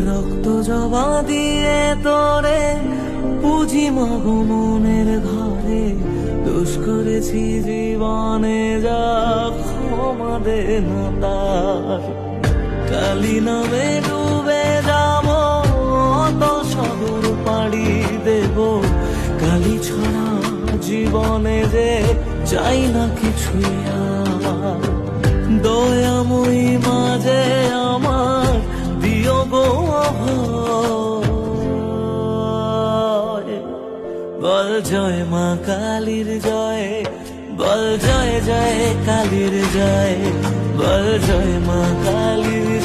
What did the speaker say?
রক্ত জবা দিয়ে তোরে পুঁজি মাগো মনের ঘরে, দোষ করেছি জীবনে যা ক্ষমা দে না তার। কালি নামে ডুবে যাব অত সাগর পাড়ি দেব, কালি ছাড়া জীবনে যে চাই না কিছুই আর। দয়াময়ী মাঝে আমার দিও গো অভয়, বল জয় মা কালীর জয়, বল জয় জয় কালীর জয়, বল জয় মা কালীর